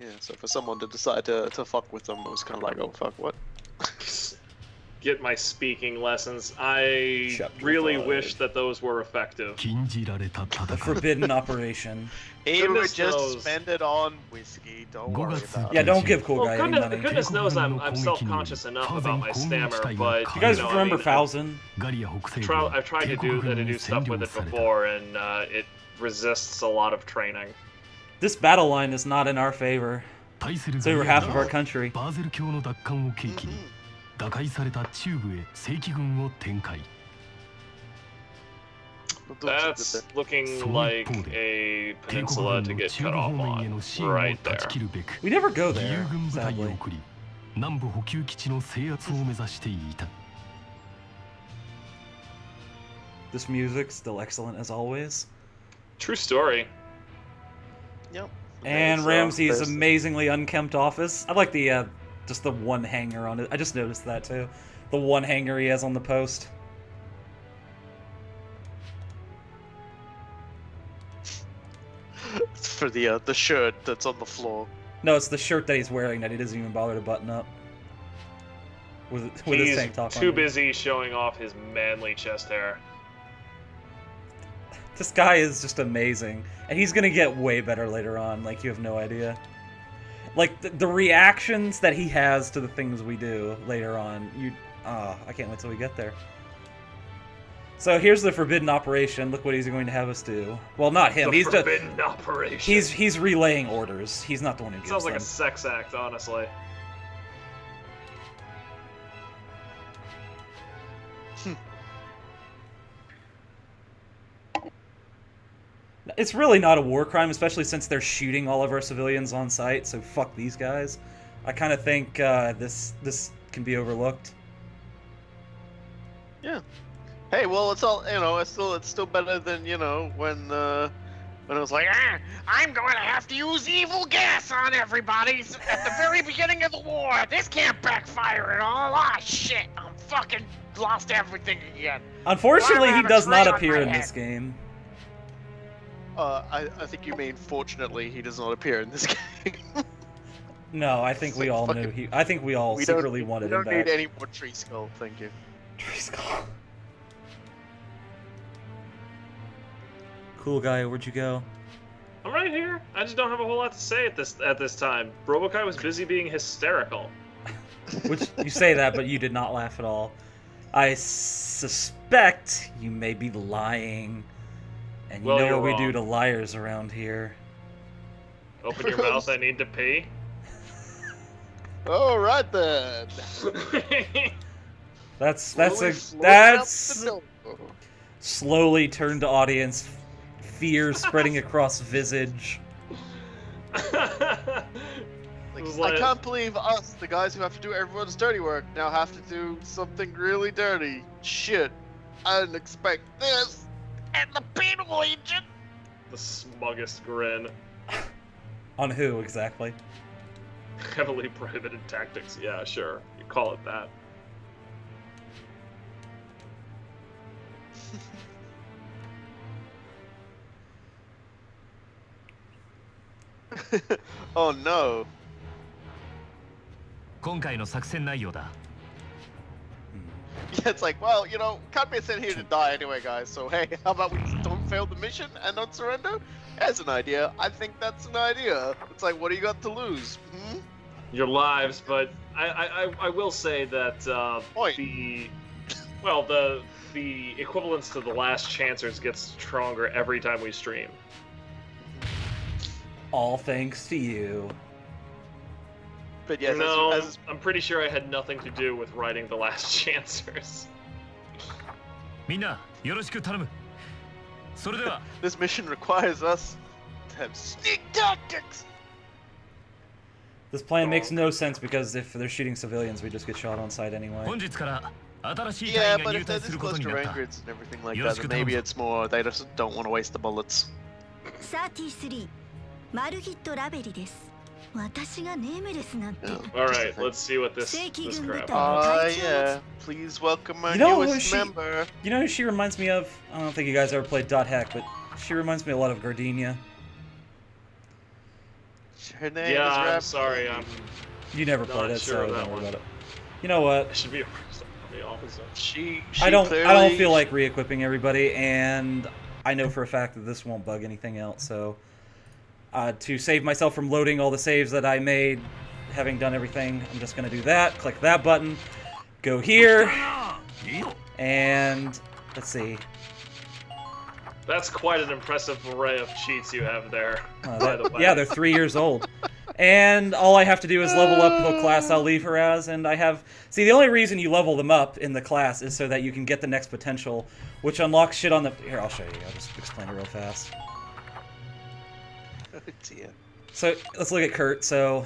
Yeah, so for someone to decide to fuck with them, it was kind of like, oh fuck, what? Get my speaking lessons. I really wish that those were effective. The forbidden operation. He would Goodness just knows. spend it on whiskey. Don't worry about Yeah, it. don't give cool Well, guy any money. goodness knows I'm self-conscious enough about my stammer, but You guys know, remember I mean, Thousand? I've tried to do stuff with it before, and it resists a lot of training. This battle line is not in our favor. It's over half of our country. That's looking like a peninsula to get cut off on, right there. We never go there, sadly. This music still excellent as always. True story. Yep. And Okay, so Ramsey's there's- amazingly unkempt office. I like the just the one hanger on it. I just noticed that too. The one hanger he has on the post. It's for the shirt that's on the floor. No, it's the shirt that he's wearing that he doesn't even bother to button up. With his He's tank top too on. busy showing off his manly chest hair. This guy is just amazing, and he's gonna get way better later on. Like, you have no idea. Like the reactions that he has to the things we do later on. I can't wait till we get there. So here's the forbidden operation. Look what he's going to have us do. Well, not him. The forbidden operation. He's relaying orders. He's not the one who gives Sounds like them. a sex act, honestly. It's really not a war crime, especially since they're shooting all of our civilians on site. So fuck these guys. I kind of think this can be overlooked. Yeah. Hey, well, it's all it's still better than when it was like, I'm going to have to use evil gas on everybody at the very beginning of the war. This can't backfire at all. Ah, shit! I'm fucking lost everything again. Unfortunately, Why do I he have a does not tree on appear my in head? this game. I think you mean fortunately he does not appear in this game. No, I think It's we like all fucking- knew he. I think we all secretly wanted him We don't back. need any more tree skull, thank you. Tree skull. Cool guy, where'd you go? I'm right here. I just don't have a whole lot to say at this time. Robokai was busy being hysterical. Which you say that, but you did not laugh at all. I suspect you may be lying, and you Well, know you're what we wrong. do to liars around here. Open your mouth. I need to pee. All right then. That's Slowly floating out the door. slowly turned to audience, fear spreading across visage. Like, I can't believe us, the guys who have to do everyone's dirty work, now have to do something really dirty. Shit, I didn't expect this. And the penal agent. The smuggest grin. On who exactly? Heavily prohibited tactics. Yeah, sure. You call it that. Oh no. 今回の作戦内容だ。 Yeah, it's like, well, can't be sent here to die anyway, guys. So hey, how about we just don't fail the mission and don't surrender? That's an idea. I think that's an idea. It's like, what do you got to lose? Hmm? Your lives, but I will say that Point. the equivalence to the Last Chancers gets stronger every time we stream. All thanks to you. But yes, No, as I'm pretty sure I had nothing to do with writing the Last Chancers. みんなよろしく頼む。それでは this mission requires us to have sneak tactics. This plan makes no sense because if they're shooting civilians, we just get shot on sight anyway. 本日から新しい Yeah, 隊員が but 入 if 隊 they're す this るこ close とに to なった。 rain grids and everything like Yes, that, good then maybe times. it's more they just don't want to waste the bullets. 33マルギット・ラベリです私がネームレスなんて Alright, let's see what this crap. Yeah. Please welcome our You know who newest she- member. You know who she reminds me of? I don't think you guys ever played Dot Hack, but she reminds me a lot of Gardenia. Her name Yeah, is I'm Rap. sorry. You never Not played it, sure so of don't that worry one. about it. You know what? It should be the opposite. She I don't clearly, feel like re-equipping everybody, and I know for a fact that this won't bug anything else. So to save myself from loading all the saves that I made, having done everything, I'm just gonna do that. Click that button. Go here, and let's see. That's quite an impressive array of cheats you have there. By the way. Yeah, they're 3 years old. And all I have to do is level up the class I'll leave her as, and I have... See, the only reason you level them up in the class is so that you can get the next potential, which unlocks shit on the... Here, I'll show you. I'll just explain it real fast. Oh, dear. So, let's look at Kurt. So,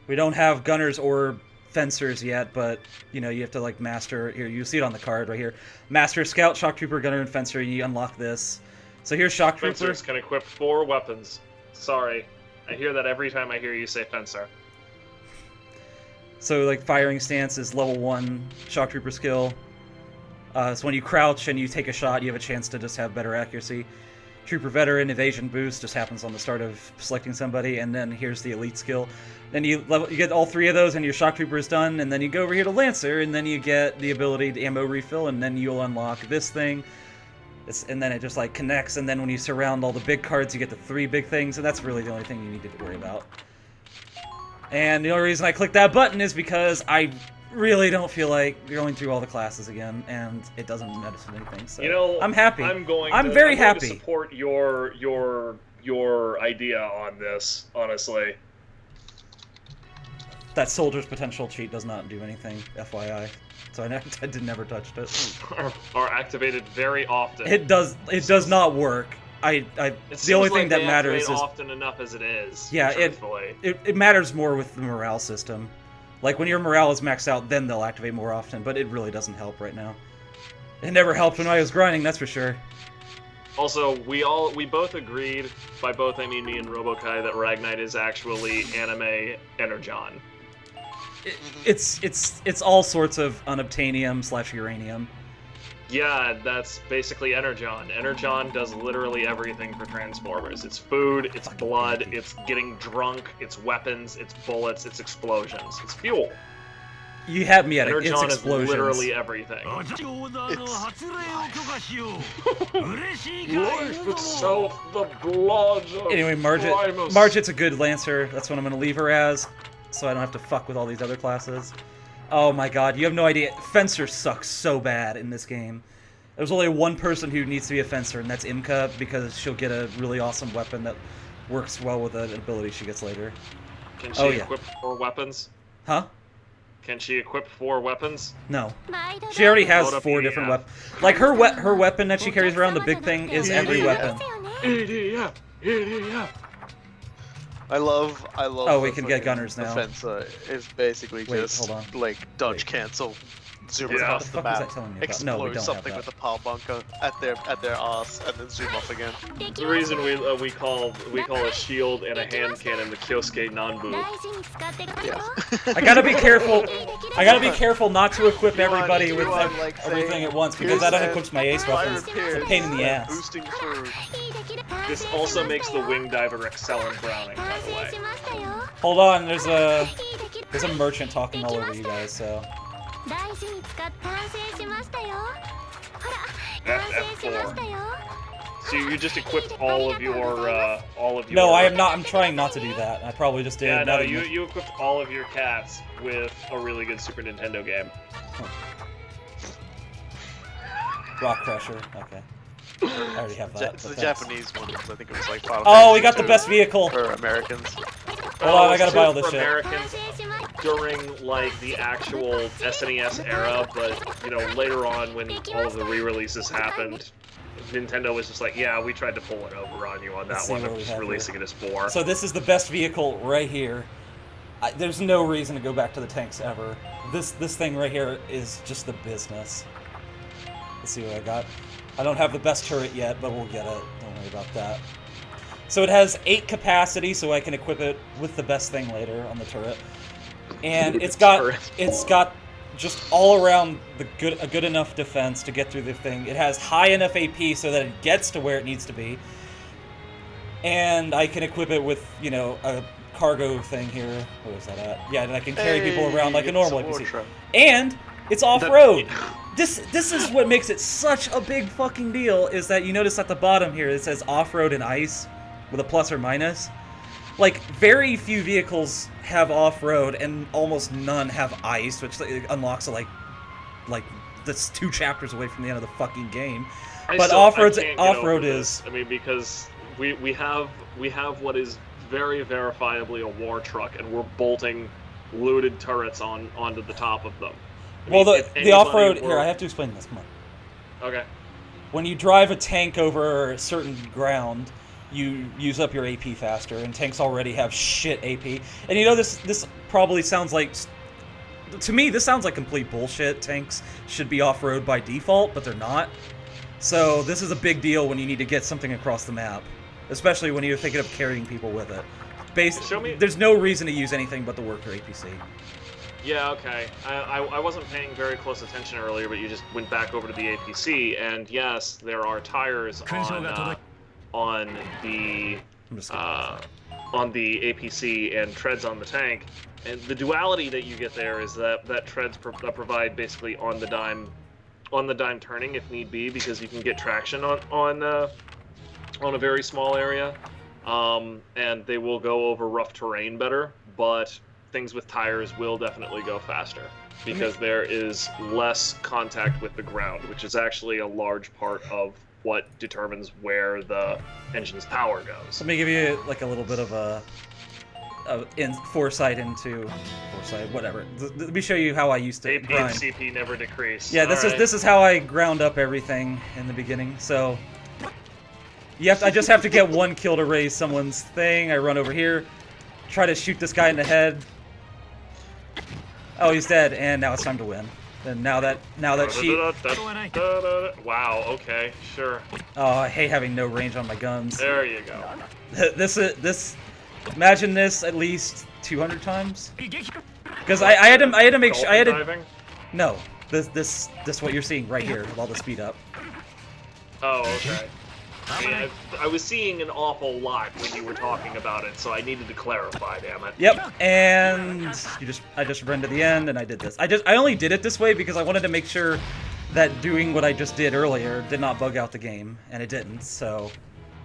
we don't have gunners or fencers yet, but, you know, you have to, like, master... Here, you see it on the card right here. Master, Scout, Shock Trooper, Gunner, and Fencer. You unlock this. So here's Shock Trooper. Fencers can equip 4 weapons. Sorry. I hear that every time I hear you say fencer. So, like, firing stance is level 1 Shock Trooper skill. So when you crouch and you take a shot, you have a chance to just have better accuracy. Trooper Veteran, evasion boost, just happens on the start of selecting somebody, and then here's the elite skill. Then you get all 3 of those, and your Shock Trooper is done, and then you go over here to Lancer, and then you get the ability to ammo refill, and then you'll unlock this thing. And then it just, like, connects, and then when you surround all the big cards, you get the 3 big things, and that's really the only thing you need to worry about. And the only reason I clicked that button is because I really don't feel like going through all the classes again, and it doesn't notice anything. So You know, I'm happy. I'm very going happy. to support your idea on this, honestly. That soldier's potential cheat does not do anything, FYI. So I never touched it. Are activated very often. It does not work. The only thing that matters is often enough as it is. Yeah, truthfully. it matters more with the morale system. Like when your morale is maxed out, then they'll activate more often, but it really doesn't help right now. It never helped when I was grinding, that's for sure. Also, we both agreed, by both I mean me and Robokai, that Dragonite is actually anime Energon. It's all sorts of unobtainium/uranium. Yeah, that's basically Energon. Energon does literally everything for Transformers. It's food, it's blood, it's getting drunk, it's weapons, it's bullets, it's explosions, it's fuel. You had me at it. It's Energon is explosions. literally everything. Life itself, the blood of Anyway, Primus. Margit's a good Lancer. That's what I'm going to leave her as, so I don't have to fuck with all these other classes. Oh my god, you have no idea. Fencer sucks so bad in this game. There's only one person who needs to be a Fencer, and that's Imka, because she'll get a really awesome weapon that works well with an ability she gets later. Can she equip 4 weapons? Huh? Can she equip 4 weapons? No. She already has Load up 4 EDF. different weapons. Like, her weapon that she carries around, the big thing, is every weapon. EDF! EDF! I love. Oh, we can get gunners now. The fence is basically Wait, just hold on. like dodge cancel, zoom Yeah. across What the the fuck was map, that telling me about? explode No, we don't have something that. with a power bunker at their ass, and then zoom off again. The reason we call a shield and a hand cannon the Kyosuke Nanbu. Yeah. I gotta be careful. I gotta be careful not to equip everybody You with want, like, everything say, at once, because that unequips my ace fire weapons. appears, It's a pain in the and ass. Boosting through. This also makes the wing diver excel in Browning, by the way. Hold on, there's a merchant talking all over you guys, so. F4. So you just equipped all of your No, I am not. I'm trying not to do that. I probably just did. Yeah, Now no, that you equipped all of your cats with a really good Super Nintendo game. Rock Crusher. Okay. I already have that. It's the but thanks. Japanese one. I think it was like Final Oh, we Fantasy got the II best vehicle. for Americans. Hold on, I gotta buy all this for shit. Americans during like the actual SNES era, but you know later on when all of the re-releases happened, Nintendo was just like, yeah, we tried to pull it over on you on Let's that see one, what of we just have releasing it as 4. So this is the best vehicle right here. There's no reason to go back to the tanks ever. This thing right here is just the business. Let's see what I got. I don't have the best turret yet, but we'll get it. Don't worry about that. So it has 8 capacity, so I can equip it with the best thing later on the turret. And it's got just all around a good enough defense to get through the thing. It has high enough AP so that it gets to where it needs to be. And I can equip it with, you know, a cargo thing here. Where is that at? Yeah, and I can carry people around like a normal NPC. And it's off-road. This is what makes it such a big fucking deal, is that you notice at the bottom here it says off-road and ice with a plus or minus. Like, very few vehicles have off-road and almost none have ice, which unlocks like that's 2 chapters away from the end of the fucking game. But off-road is... I mean, because we have what is very verifiably a war truck, and we're bolting looted turrets onto the top of them. Well, the off-road... Here, I have to explain this. Come on. Okay. When you drive a tank over a certain ground, you use up your AP faster, and tanks already have shit AP. And you know, this probably sounds like... To me, this sounds like complete bullshit. Tanks should be off-road by default, but they're not. So this is a big deal when you need to get something across the map. Especially when you're thinking of carrying people with it. There's no reason to use anything but the worker APC. Yeah, okay. I wasn't paying very close attention earlier, but you just went back over to the APC, and yes, there are tires on the APC and treads on the tank. And the duality that you get there is that treads provide basically on the dime turning if need be, because you can get traction on a very small area, and they will go over rough terrain better. But things with tires will definitely go faster because there is less contact with the ground, which is actually a large part of what determines where the engine's power goes. Let me give you like a little bit of foresight, whatever. Let me show you how I used to AP grind. and CP never decrease. Yeah, this is how I ground up everything in the beginning. So I just have to get 1 kill to raise someone's thing. I run over here, try to shoot this guy in the head. Oh, he's dead, and now it's time to win. And now that she... Wow, okay, sure. Oh, I hate having no range on my guns. There you go. Imagine this at least 200 times. Because I had to make sure No, this what you're seeing right here with all the speed up. Oh, okay. I was seeing an awful lot when you were talking about it, so I needed to clarify, damn it. Yep, and I just ran to the end and I did this. I only did it this way because I wanted to make sure that doing what I just did earlier did not bug out the game, and it didn't, so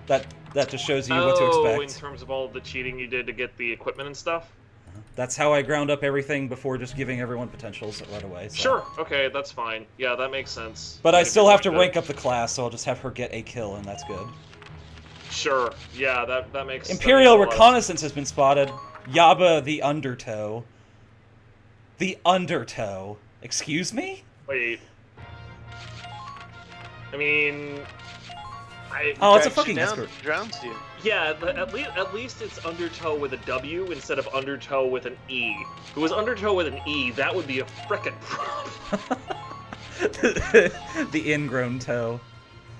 that just shows you what to expect. In terms of all the cheating you did to get the equipment and stuff? That's how I ground up everything before just giving everyone potentials right away. So. Sure, okay, that's fine. Yeah, that makes sense. But I still have to rank up the class, so I'll just have her get a kill, and that's good. Sure, yeah, that makes Imperial reconnaissance has been spotted. Yaba the Undertow. The Undertow. Excuse me? Wait. I mean... Oh, it's a fucking escort. Drowns you. Yeah, at least it's Undertow with a W instead of Undertow with an E. If it was Undertow with an E, that would be a frickin' problem. The ingrown toe.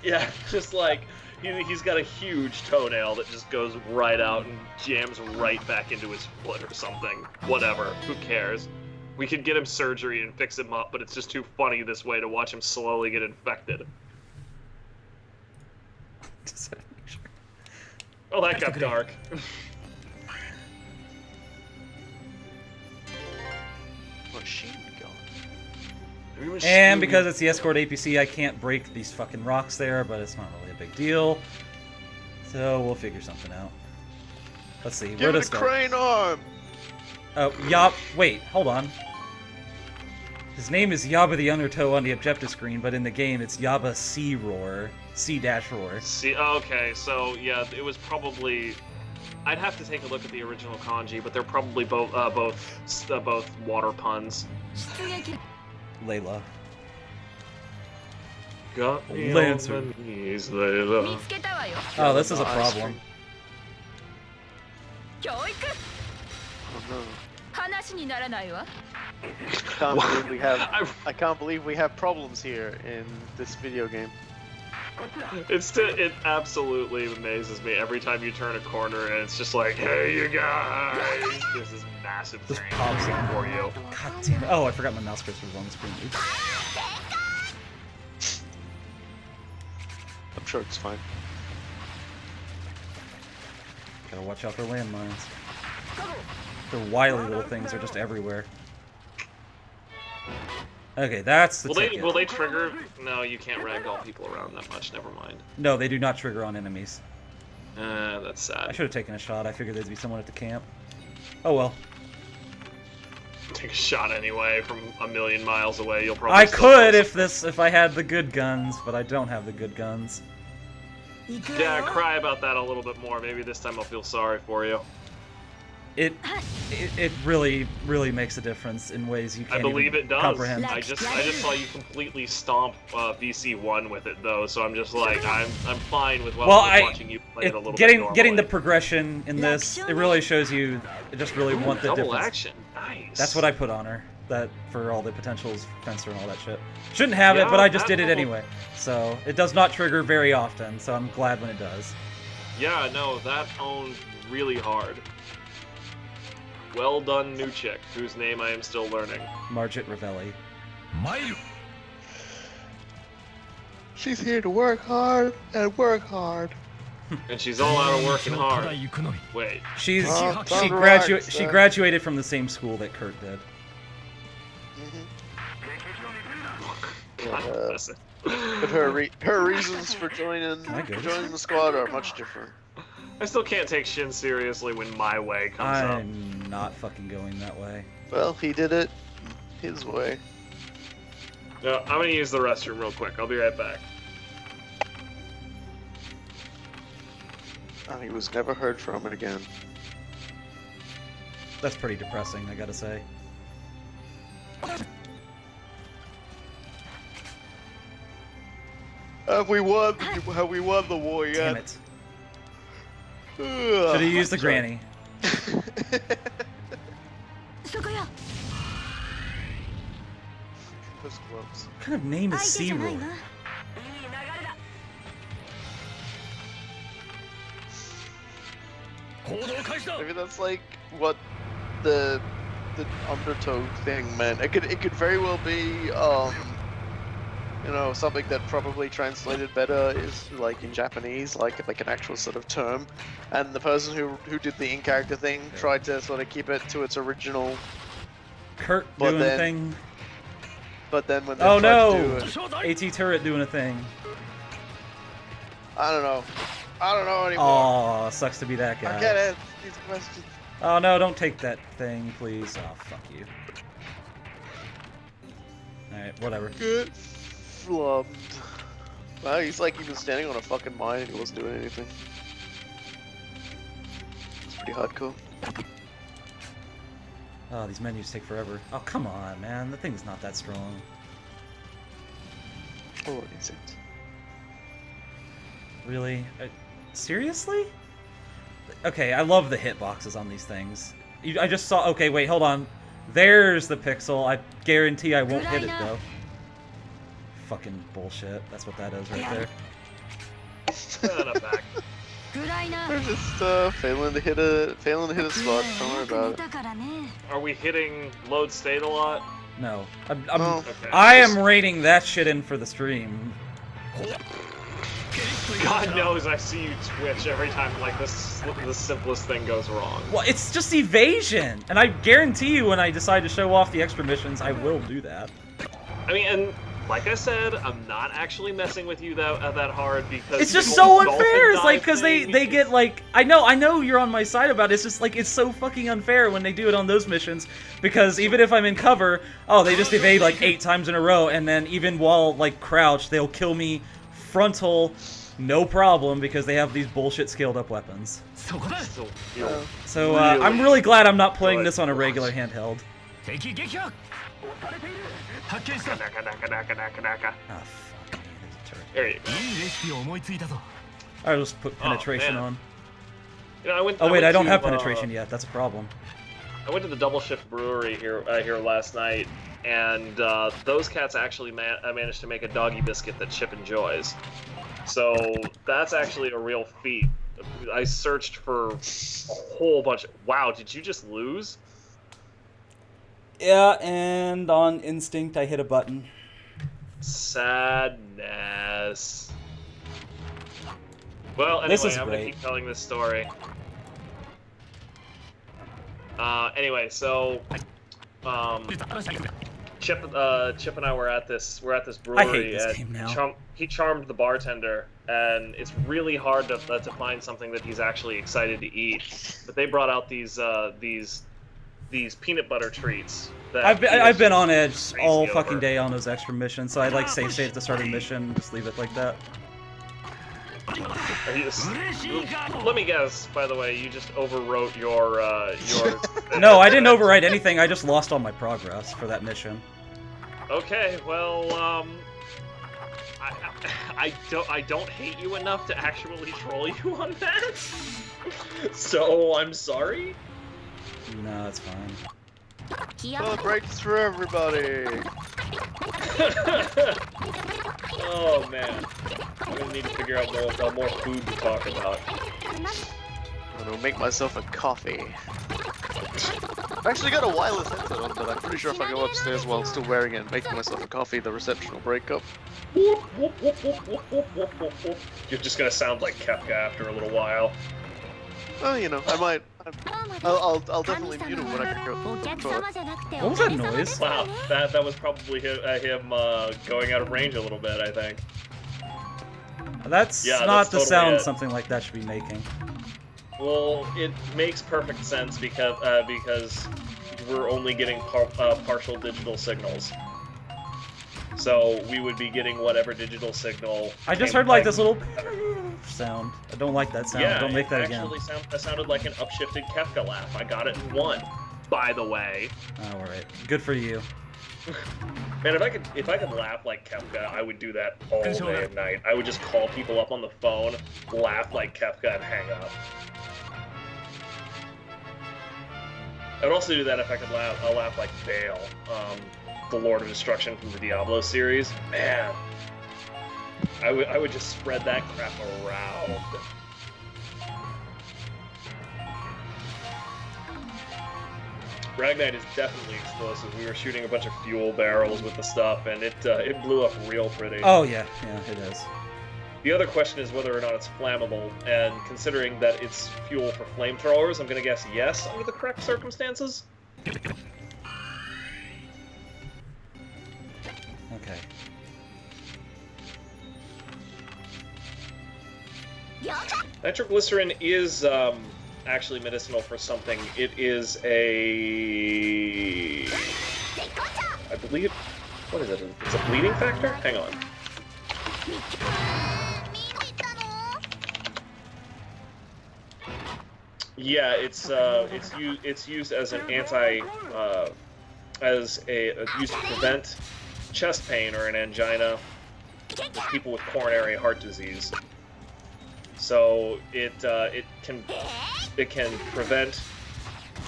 Yeah, just like, he's got a huge toenail that just goes right out and jams right back into his foot or something. Whatever, who cares? We could get him surgery and fix him up, but it's just too funny this way to watch him slowly get infected. Oh, that got dark. Machine gun. And because it's the escort APC, I can't break these fucking rocks there, but it's not really a big deal. So we'll figure something out. Let's see. Give it a crane arm. Oh, wait, hold on. His name is Yaba the Undertow on the objective screen, but in the game it's Yaba C-Roar. C-Roar. Okay, so yeah, it was probably... I'd have to take a look at the original kanji, but they're probably both water puns. Layla. Got me Lancer. on my knees, Layla. Oh, this is a problem. Oh no. I can't believe we have problems here in this video game. It absolutely amazes me every time you turn a corner and it's just like, hey, you guys, there's this massive thing for you. God damn it. Oh, I forgot my mouse cursor was on the screen. Oops. I'm sure it's fine. Gotta watch out for landmines. The wily little things are just everywhere. Okay, that's the ticket. Will they trigger? No, you can't ragdoll people around that much. Never mind. No, they do not trigger on enemies. That's sad. I should have taken a shot. I figured there'd be someone at the camp. Oh well. Take a shot anyway from a million miles away. You'll probably. I could if I had the good guns, but I don't have the good guns. Yeah, cry about that a little bit more. Maybe this time I'll feel sorry for you. It really makes a difference in ways you can't I believe even it does. comprehend. I just saw you completely stomp VC1 with it though, so I'm just like I'm fine with watching you play it a little bit normally. Getting the progression in this, it really shows you just really want the double difference. Action, nice. That's what I put on her. That for all the potentials, fencer and all that shit. Shouldn't have it, but I just did it anyway. So it does not trigger very often, so I'm glad when it does. Yeah, no, that owned really hard. Well done, new chick, whose name I am still learning. Margit Ravelli. Mayu. She's here to work hard and work hard. And she's all out of working hard. Wait. She relax, graduated from the same school that Kurt did. God bless it. But her reasons for joining the squad are much different. I still can't take Shin seriously when my way comes up. I'm not fucking going that way. Well, he did it his way. No, I'm gonna use the restroom real quick. I'll be right back. And he was never heard from again. That's pretty depressing, I gotta say. Have we won the war yet? Damn it. Should have used the granny. Those gloves. What kind of name is Searoar? Maybe that's like what the Undertow thing meant. It could very well be you know, something that probably translated better is like in Japanese, like an actual sort of term, and the person who did the in-character thing tried to sort of keep it to its original. Kurt doing a thing. But then when they oh tried no! to do it, AT turret doing a thing. I don't know anymore. Oh, sucks to be that guy. I get it. These questions. Oh no! Don't take that thing, please. Oh fuck you. All right, whatever. Good. Flubbed. Wow, he's like even standing on a fucking mine and he wasn't doing anything. It's pretty hardcore. Oh, these menus take forever. Oh, come on, man. The thing's not that strong. Or is it? Really? Seriously? Okay, I love the hitboxes on these things. I just saw... Okay, wait, hold on. There's the pixel. I guarantee I won't hit it, though. Fucking bullshit. That's what that is right there. I'm back. They're just failing to hit a spot. Don't worry about it. Are we hitting load state a lot? No. Okay. I am rating that shit in for the stream. God knows I see you twitch every time like the simplest thing goes wrong. Well, it's just evasion! And I guarantee you when I decide to show off the extra missions, I will do that. I mean, and like I said, I'm not actually messing with you that hard because it's just so unfair. It's like because they get like I know you're on my side about it. It's just like it's so fucking unfair when they do it on those missions because even if I'm in cover, oh they just evade like 8 times in a row, and then even while like crouched, they'll kill me frontal, no problem because they have these bullshit scaled up weapons. So I'm really glad I'm not playing this on a regular handheld. Oh, fuck. There you go. I'll just put penetration on. You know, I don't have penetration yet. That's a problem. I went to the Double Shift Brewery here last night, and those cats actually managed to make a doggy biscuit that Chip enjoys. So that's actually a real feat. I searched for a whole bunch. Wow, did you just lose? Yeah, and on instinct, I hit a button. Sadness. Well, anyway, I'm gonna keep telling this story. Anyway, so Chip and I were at this brewery. I hate this game now. He charmed the bartender, and it's really hard to find something that he's actually excited to eat. But they brought out these peanut butter treats. That I've been on edge all fucking day on those extra missions, so I like save at the start of the mission and just leave it like that. Let me guess, by the way, you just overwrote your No, I didn't overwrite anything. I just lost all my progress for that mission. Okay, well, I don't hate you enough to actually troll you on that. So I'm sorry. No, it's fine. Celebrations for everybody. Oh man, I'm gonna need to figure out more food to talk about. I'm gonna make myself a coffee. I've actually got a wireless headset on, but I'm pretty sure if I go upstairs while still wearing it and making myself a coffee, the reception will break up. You're just gonna sound like Kefka after a little while. Well, you know, I might. I'll definitely mute him when I go. What was that noise? Wow, that was probably him going out of range a little bit, I think. That's not that's the totally sound it. something like that should be making. Well, it makes perfect sense because we're only getting partial digital signals. So we would be getting whatever digital signal. I just heard like this little sound. I don't like that sound. Yeah, Don't make that again. That sounded like an upshifted Kefka laugh. I got it in one, by the way. Oh, alright. Good for you. Man, if I could laugh like Kefka, I would do that all day and night. I would just call people up on the phone, laugh like Kefka, and hang up. I'd also do that if I could laugh. I'll laugh like Bale, the Lord of Destruction from the Diablo series. Man, I would just spread that crap around. Dragonite is definitely explosive. We were shooting a bunch of fuel barrels with the stuff, and it blew up real pretty. Oh yeah, it is. The other question is whether or not it's flammable, and considering that it's fuel for flamethrowers, I'm gonna guess yes under the correct circumstances. Okay. Nitroglycerin is actually medicinal for something. It is a... I believe... What is it? It's a bleeding factor? Hang on. Yeah, it's used as an used to prevent chest pain or an angina with people with coronary heart disease. So it can prevent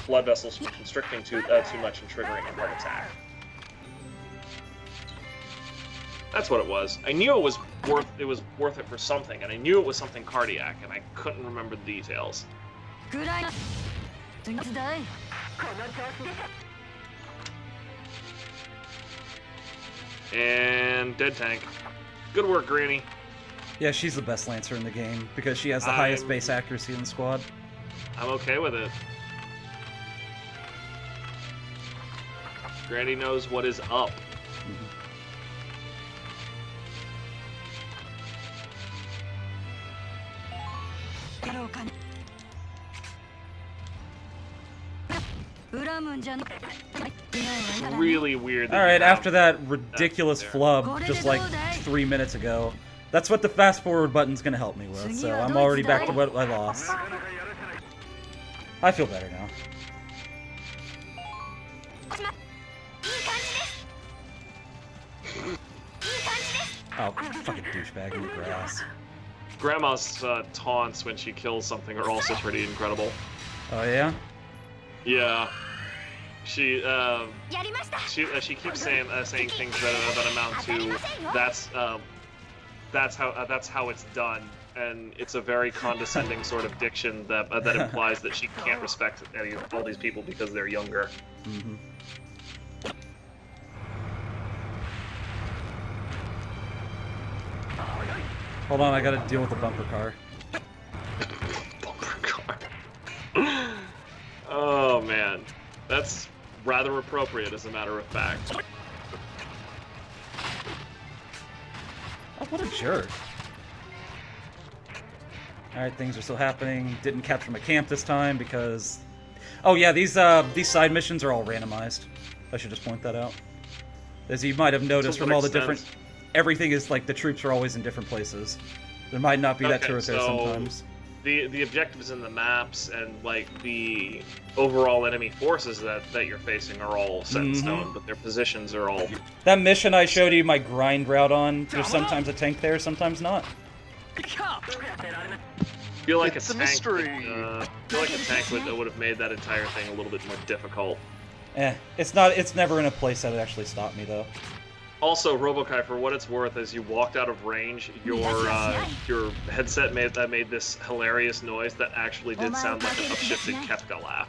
blood vessels from constricting too much and triggering a heart attack. That's what it was. I knew it was worth it for something, and I knew it was something cardiac, and I couldn't remember the details. And dead tank. Good work, Granny. Yeah, she's the best Lancer in the game because she has the highest base accuracy in the squad. I'm okay with it. Granny knows what is up. Really weird. Alright, after that ridiculous flub just like 3 minutes ago, that's what the fast forward button's gonna help me with, so I'm already back to what I lost. I feel better now. Oh, fucking douchebag in the grass. Grandma's taunts when she kills something are also pretty incredible. Oh yeah? Yeah. She keeps saying things that amount to that's how it's done, and it's a very condescending sort of diction that implies that she can't respect all these people because they're younger. Mm-hmm. Hold on, I gotta deal with the bumper car. Bumper car. Oh man. That's rather appropriate, as a matter of fact. Oh, what a jerk. Alright, things are still happening. Didn't capture my camp this time because... Oh yeah, these side missions are all randomized. I should just point that out. As you might have noticed from all the different... Everything is like the troops are always in different places. There might not be that turret there sometimes. The objectives in the maps and like the overall enemy forces that you're facing are all set in stone, but their positions are all... That mission I showed you my grind route on, there's sometimes a tank there, sometimes not. I feel like It's a a tank, mystery. I feel like a tank would have made that entire thing a little bit more difficult. It's never in a place that would actually stop me though. Also, Robokai, for what it's worth, as you walked out of range, your headset made this hilarious noise that actually did sound like an upshifted Kefka laugh.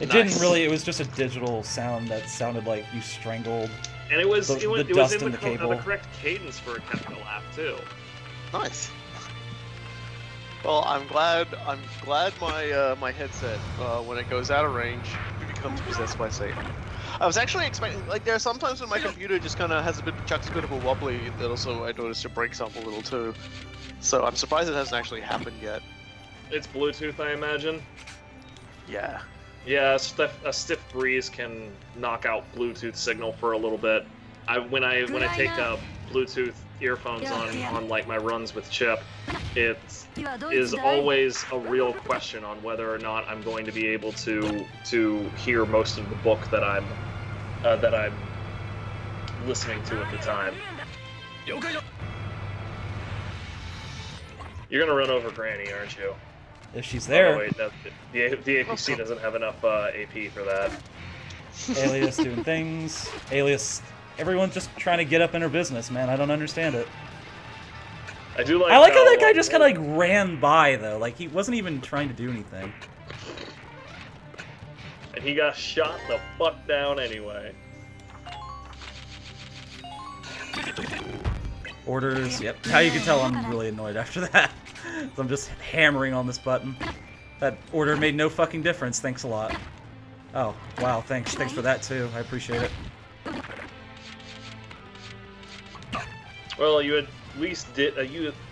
It didn't really. It was just a digital sound that sounded like you strangled. And it was the in dust the in the cable. correct cadence for a Kefka laugh too. Nice. Well, I'm glad my my headset when it goes out of range becomes possessed by Satan. I was actually expecting, like, there are sometimes when my computer just kind of has a bit of a wobbly that also I noticed it breaks up a little too. So I'm surprised it hasn't actually happened yet. It's Bluetooth, I imagine. Yeah. Yeah, a stiff breeze can knock out Bluetooth signal for a little bit. When I take Bluetooth earphones on like my runs with Chip, it is always a real question on whether or not I'm going to be able to hear most of the book that I'm listening to at the time. You're gonna run over Granny, aren't you? If she's there. Oh, wait, no, the APC doesn't have enough AP for that. Alias doing things. Alias. Everyone's just trying to get up in her business, man. I don't understand it. I do like. I like how that guy just kind of like ran by though. Like he wasn't even trying to do anything. And he got shot the fuck down anyway. Orders. Yep. How you can tell I'm really annoyed after that. So I'm just hammering on this button. That order made no fucking difference. Thanks a lot. Oh, wow. Thanks. Thanks for that too. I appreciate it. Well, you at least did.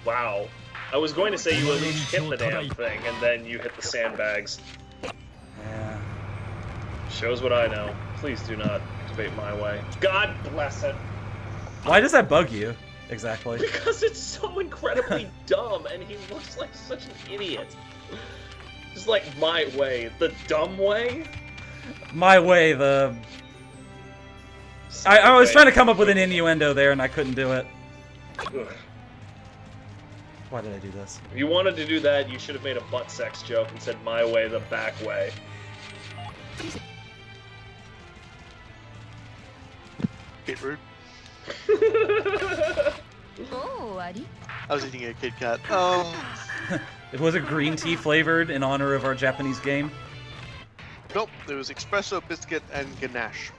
Wow. I was going to say you at least hit the damn thing, and then you hit the sandbags. Yeah. Shows what I know. Please do not activate my way. God bless it. Why does that bug you? Exactly. Because it's so incredibly dumb, and he looks like such an idiot. Just like my way, the dumb way. My way, the. I was trying to come up with an innuendo there, and I couldn't do it. Ugh. Why did I do this? If you wanted to do that, you should have made a butt sex joke and said my way, the back way. Bit rude. I was eating a Kit Kat. It was a green tea flavored in honor of our Japanese game. Nope, there was espresso, biscuit, and ganache.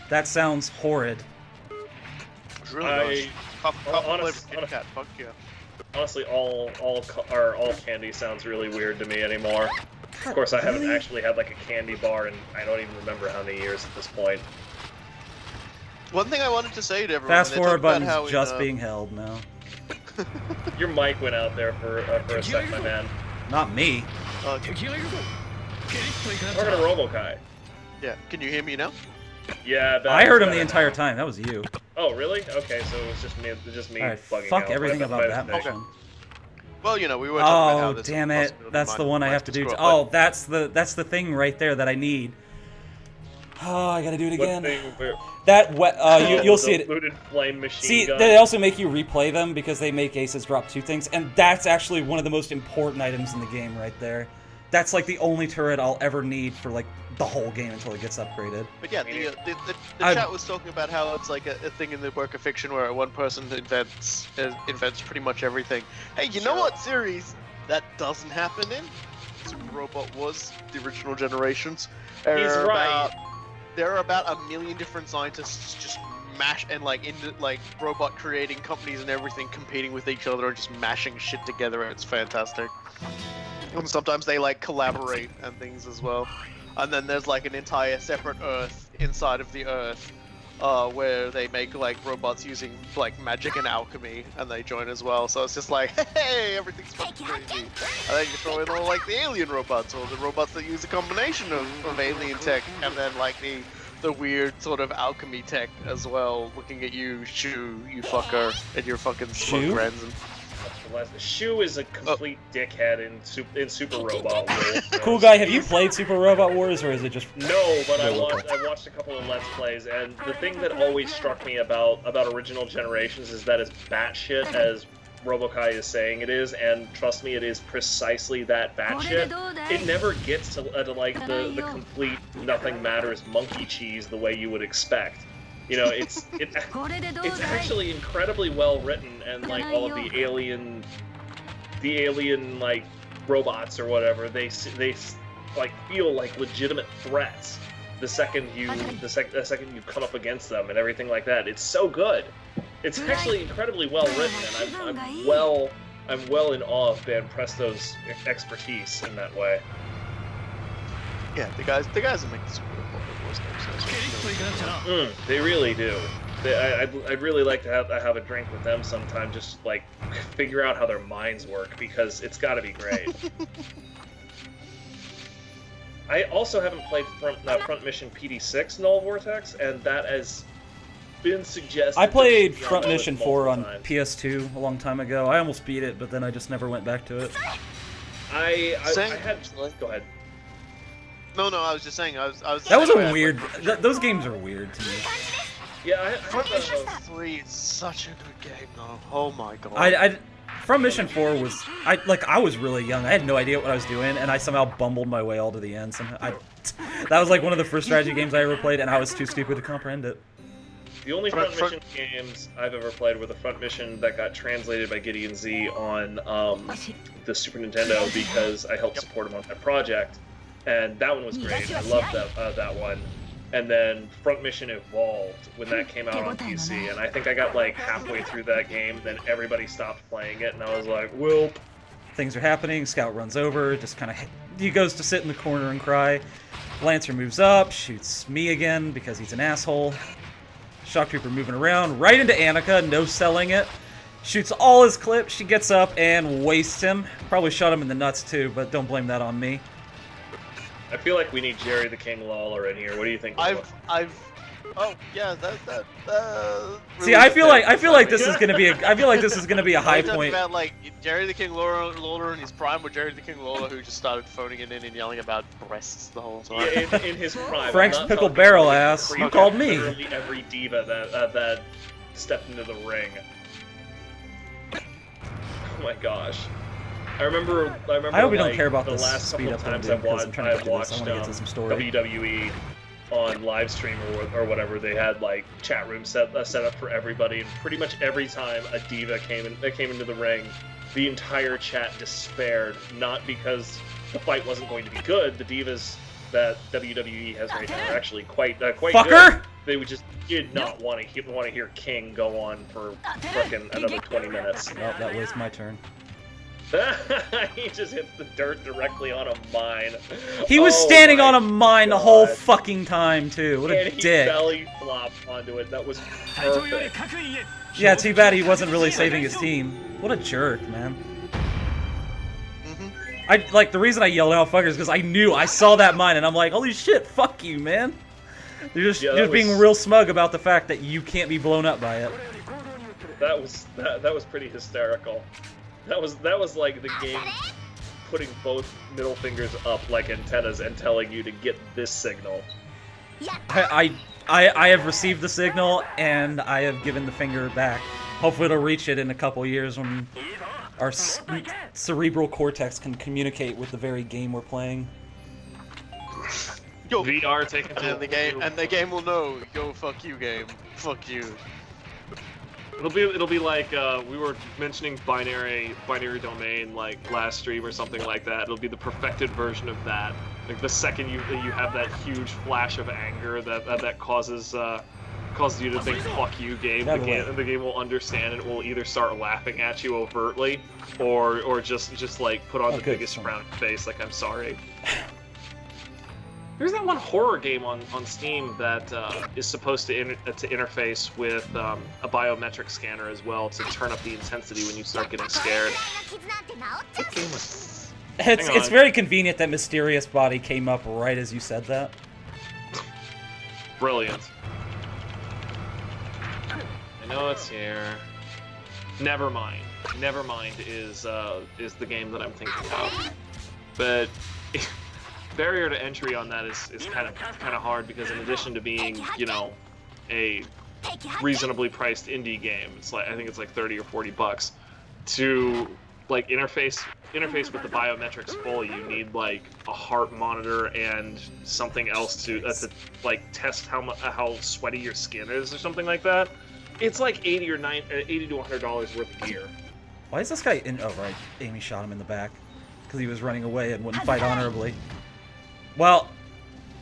That sounds horrid. It's really nice. Honest, Kit Kat, fuck yeah. Honestly, all candy sounds really weird to me anymore. Of course, I haven't actually had like a candy bar in I don't even remember how many years at this point. One thing I wanted to say to everyone. Fast forward button's just being held now. Your mic went out there for a sec, my man. Not me. Talking to Robokai. Yeah, can you hear me now? Yeah, I heard him the entire time. That was you. Oh, really? Okay, so it was just me All right, bugging fuck out. everything about that mission. Okay. Well, you know, we were talking about how this damn it! That's the one I have to do. screw up, Oh, that's the thing right there that I need. Oh, I gotta do it again. You'll see it. Looted flame machine See, gun. they also make you replay them because they make aces drop 2 things, and that's actually one of the most important items in the game right there. That's like the only turret I'll ever need for like the whole game until it gets upgraded. But yeah, the chat was talking about how it's like a thing in the work of fiction where one person invents pretty much everything. Hey, you know what series that doesn't happen in? Super Robot Wars, the original generations. He's right. There are about 1 million different scientists just mash and like into like robot creating companies and everything competing with each other and just mashing shit together, and it's fantastic. And sometimes they like collaborate and things as well. And then there's like an entire separate Earth inside of the Earth, where they make like robots using like magic and alchemy, and they join as well. So it's just like, hey, everything's fucking crazy. And then you throw in all like the alien robots, or the robots that use a combination of alien tech, and then like the weird sort of alchemy tech as well. Looking at you, Shu, you fucker, and your fucking smug friends. And... Shu is a complete dickhead in Super Robot Wars. Cool guy, have you played Super Robot Wars, or is it just... No, but I watched a couple of Let's Plays, and the thing that always struck me about original Generations is that as batshit as Robokai is saying it is, and trust me, it is precisely that batshit. It never gets to like the complete nothing matters monkey cheese the way you would expect. You know, it's actually incredibly well written, and like all of the alien like robots or whatever, they like feel like legitimate threats the second you come up against them and everything like that. It's so good. It's actually incredibly well written, and I'm well in awe of Dan Presto's expertise in that way. Yeah, the guys that make the Super Wars games. They really do. I'd really like to have a drink with them sometime, just like figure out how their minds work, because it's got to be great. I also haven't played Front Mission PD6 Null Vortex, and that has been suggested. I played Front Mission 4 on PS2 a long time ago. I almost beat it, but then I just never went back to it. I had. Go ahead. No, I was just saying. I was. That was a weird. Those games are weird to me. Yeah, Front Mission 3 is such a good game, though. Oh my god. Front Mission 4 was I was really young. I had no idea what I was doing, and I somehow bumbled my way all to the end. Somehow, that was like one of the first strategy games I ever played, and I was too stupid to comprehend it. The only Front Mission games I've ever played were the Front Mission that got translated by Gideon Z on the Super Nintendo, because I helped support him on that project, and that one was great. I loved that one. And then Front Mission Evolved when that came out on PC, and I think I got like halfway through that game, then everybody stopped playing it, and I was like, "Welp." Things are happening. Scout runs over, just kind of he goes to sit in the corner and cry. Lancer moves up, shoots me again because he's an asshole. Shock Trooper moving around right into Annika, no selling it. Shoots all his clips. She gets up and wastes him. Probably shot him in the nuts too, but don't blame that on me. I feel like we need Jerry the King Lawler in here. What do you think? Oh yeah, that. See, I feel like this is gonna be a high point. About like Jerry the King Lawler in his prime, or Jerry the King Lawler who just started phoning it in and yelling about breasts the whole time. Yeah, in his prime. Frank's pickle barrel ass. You called me. Literally every diva that stepped into the ring. Oh my gosh. I remember. I hope we don't care about the this last couple speed of up times I'm I've trying to watched WWE on live stream or whatever. They had like chat rooms set up for everybody, and pretty much every time a diva came into the ring, the entire chat despaired. Not because the fight wasn't going to be good. The divas that WWE has right now are actually quite good. They would just did not want to hear King go on for frickin' another 20 minutes. Well, that was my turn. He just hits the dirt directly on a mine. He was standing on a mine the whole fucking time, too. What a dick. He belly flopped onto it. That was perfect. Yeah, too bad he wasn't really saving his team. What a jerk, man. The reason I yelled out fuckers is because I saw that mine, and I'm like, holy shit, fuck you, man. You're just being real smug about the fact that you can't be blown up by it. That was pretty hysterical. That was like the game putting both middle fingers up like antennas and telling you to get this signal. I have received the signal, and I have given the finger back. Hopefully it'll reach it in a couple years when our cerebral cortex can communicate with the very game we're playing. Yo, VR taking and the game will know. Yo, fuck you, game. Fuck you. It'll be like we were mentioning binary domain like last stream or something like that. It'll be the perfected version of that. Like the second you have that huge flash of anger that causes causes you to think "fuck you, game." The game will understand, and it will either start laughing at you overtly, or just like put on the biggest frown face, like "I'm sorry." There's that one horror game on Steam that is supposed to interface with a biometric scanner as well to turn up the intensity when you start getting scared. What game was It's very convenient that Mysterious Body came up right as you said that. Brilliant. I know it's here. Nevermind. Nevermind is the game that I'm thinking of. But barrier to entry on that is kind of hard because in addition to being, you know, a reasonably priced indie game, it's like I think it's like 30 or 40 bucks to like interface with the biometrics fully. You need like a heart monitor and something else to like test how sweaty your skin is or something like that. It's like $80 to $100 worth of gear. Why is this guy in? Oh right, Amy shot him in the back because he was running away and wouldn't fight honorably. Well,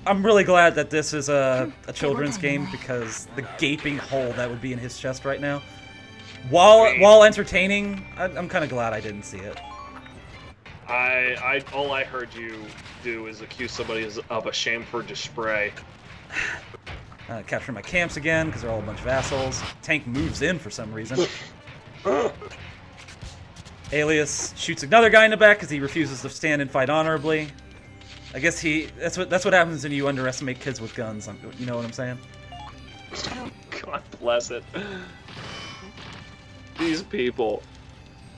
I'm really glad that this is a children's game because the gaping hole that would be in his chest right now, while entertaining, I'm kind of glad I didn't see it. All I heard you do is accuse somebody of a shame for display. Capture my camps again because they're all a bunch of assholes. Tank moves in for some reason. Alias shoots another guy in the back because he refuses to stand and fight honorably. I guess that's what happens when you underestimate kids with guns. You know what I'm saying? God bless it. These people.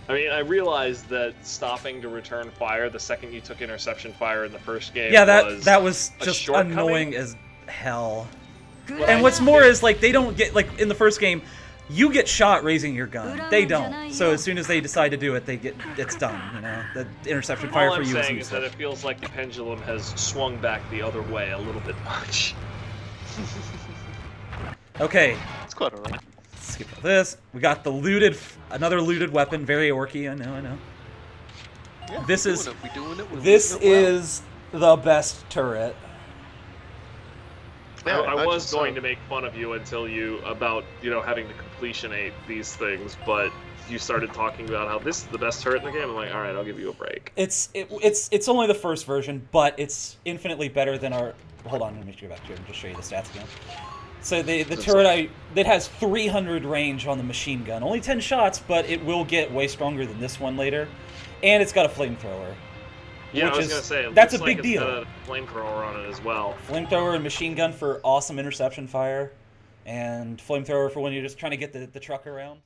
I mean, I realized that stopping to return fire the second you took interception fire in the first game. Yeah, that was just annoying as hell. And what's more is like they don't get like in the first game. You get shot raising your gun. They don't. So as soon as they decide to do it, it's done. You know, the interception fire for you is useless. All I'm saying is that it feels like the pendulum has swung back the other way a little bit much. Okay. It's quite alright. Skip all this. We got another looted weapon. Very orky. I know. Yeah, this is well. the best turret. Yeah, I was going to make fun of you until about having to completionate these things, but you started talking about how this is the best turret in the game. I'm like, all right, I'll give you a break. It's only the first version, but it's infinitely better than our. Hold on, let me go back here and just show you the stats again. So the turret that has 300 range on the machine gun, only 10 shots, but it will get way stronger than this one later, and it's got a flamethrower. Yeah, I was gonna say that's a big deal. It's got a flamethrower on it as well. Flamethrower and machine gun for awesome interception fire, and flamethrower for when you're just trying to get the truck around.